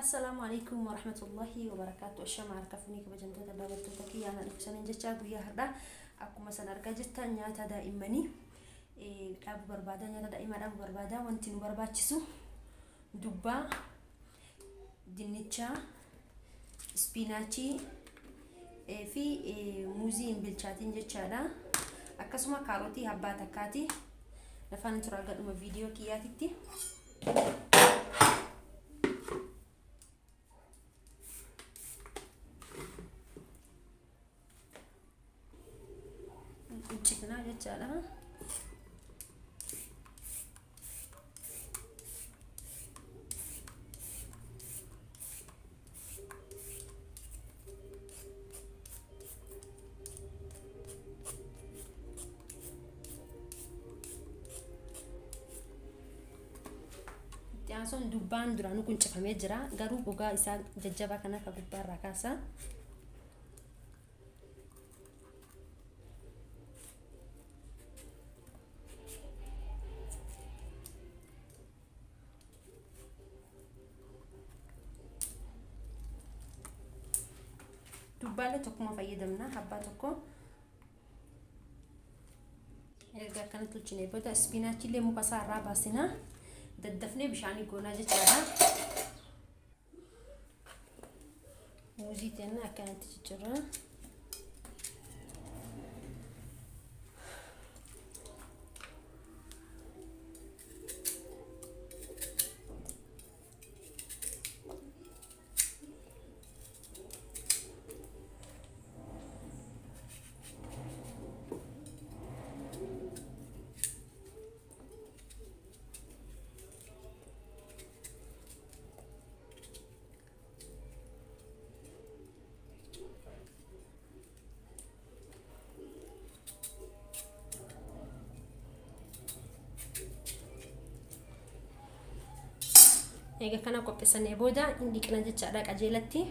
السلام عليكم ورحمة الله وبركاته. الشمع ركفني كبجنت تدابت تكي أنا نفسني جتشا ويا هذا أكو مثلا ركجت نياتا دائمني أبو بربادا نياتا دائما أبو بربادا وانتين برباتشسو دبا دينيتشا سبيناتشي في موزين بالشاتين جتشا لا أكسما كاروتي هباتا كاتي نفان تراجع لما فيديو كياتي نشكنا جتشا son dubban duranu kun cafamee jira garuu gogaa isaa jajjaba kana ka gubbaarraa kaasa dubbaalee tokkuma fayyadamna habbaa tokko erga akkanatti tolchinee booda ispinaachii illee muka isaa irraa baasina ددفني بشاني كونا جتشارا موزيتنا كانت تجرا eega kana qopheessanii booda dhiqna jechaadha qajeelatti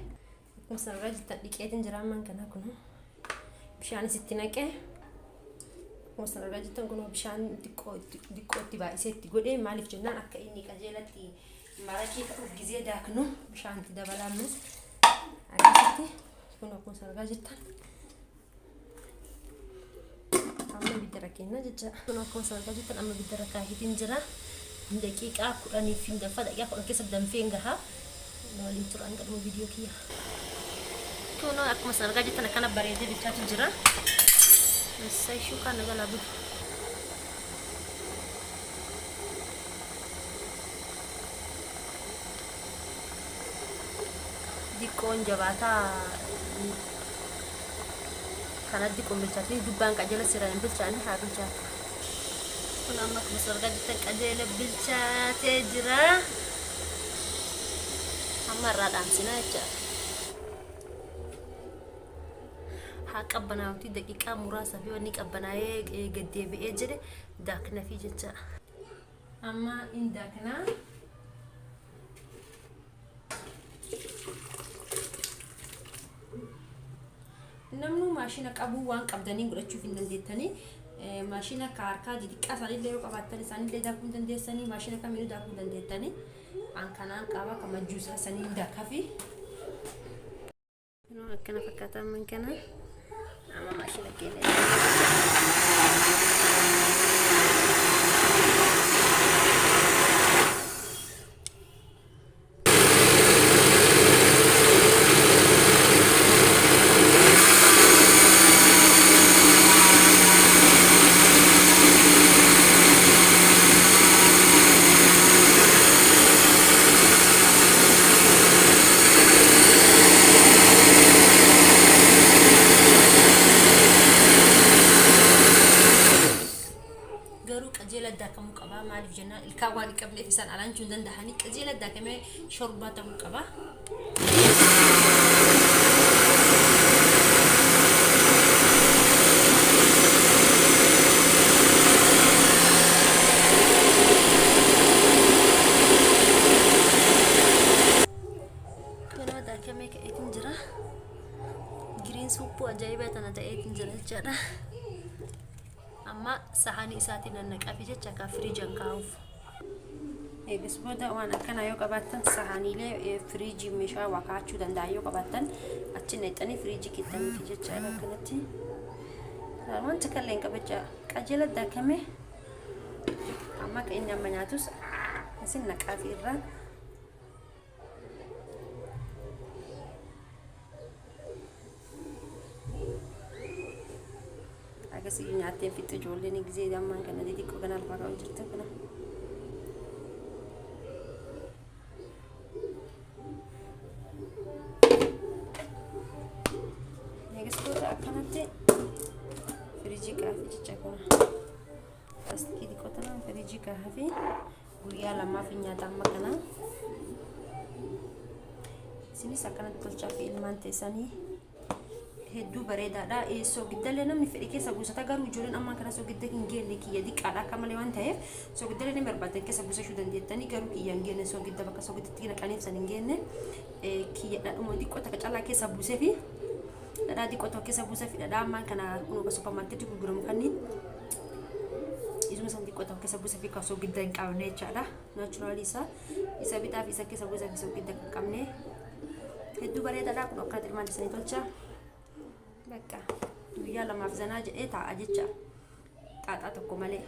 akkuma sarara jirtan dhiqeetiin jira amman kana kun bishaan isitti naqee akkuma sarara jirtan kun bishaan diqqootti baay'iseetti godhee maaliif jennaan akka inni qajeelatti maraqii gizee daaknu bishaan itti dabalaannas akkasitti kun akkuma sarara jirtan amma bidara kenna jecha kun akkuma sarara jirtan amma bidara kaahitiin jira دقيقة كوراني فين دفع دقيقة كوران كيسب دم فين جها نولين تران قدمو فيديو كيا كونو أكو مثلا قاعد أنا كنا بريدي بتاعت الجرا بس شو كان نقول أبو ديكون جباتا كانت ديكون بتاعتي دبان كأجل سيران بتاعتي هذا بتاعتي كنا أمك مسرقة جتك أجيل بالشات جرا أمر راد أمسنا جا حق أبنا وتي دقيقة مراسة في ونيك أبنا قدي بيجري داكنا في جتا أما إن داكنا نمنو ماشينك أبو وان قبضانين قرأت شوفين نديتني ماشينا كاركا دي كاسالي ليرو قبطاني ساني لي داكون دنديساني ماشينا كامينو داكون دنديتاني ان كانان قابا كما جوسا ساني داكافي نو كنا فكاتا من كنا اما ماشينا كيني داكم قبا مالف جنا الكاوالي قبل إفسان على أنشون دن دهاني كزيلة داكمة شربات قبا كنا داكمة كأيتين جرا جرين سوبو أجايبة أنا دايتين جرا جرا أما سحاني ساتين أنك أفيجت شكا فريجان كاوف eegas booda waan akkana yoo qabaattan sahaaniilee firiijii meeshaa waa kaa'achuu danda'a yoo qabaattan achi neexanii firiijii keessatti jechaadha kanatti wanta kalleen qabacha qajeela daakame amma ka inni amma nyaatus isin naqaa fi irraan agasii nyaattee fixxu ijoolleen gisee ammaan kana xixiqqoo kana alfaa qabu jirtu kana firiijii kaafii jecha kuna plastikii xiqqootaan firiijii kaafii guyyaa lamaaf nyaata amma kana isinis akkanatti tolchaa fi ilmaan teessanii hedduu bareedaadha. Soogiddalee namni fedhii keessa buusata garuu ijoolleen ammaa kana soogidda hin geenne kiyya diqqaadha akka malee waan ta'eef soogiddalee ni barbaadan keessa buusachuu dandeettanii garuu kiyya hin geenne soogidda bakka soogiddatti naqaniif san hin geenne kiyya dhadhuma xiqqoo takka callaa keessa buusee fi dhadhaa xiqqoo tokko keessa buusee fi dhadhaa ammaan kana kun bakka suuparmaarkeetii gurguramu kanniin isuma san xiqqoo tokko keessa buusee fi akka soogidda hin qabne jechaadha. Naachuraalii isa bitaa fi isa keessa buusee fi soogidda hin qabne hedduu bareedaadha. Kun akka ilmaan isaanii tolcha. Bakka guyyaa lamaaf zanaa jedhee taa'a jecha xaaxaa tokko malee.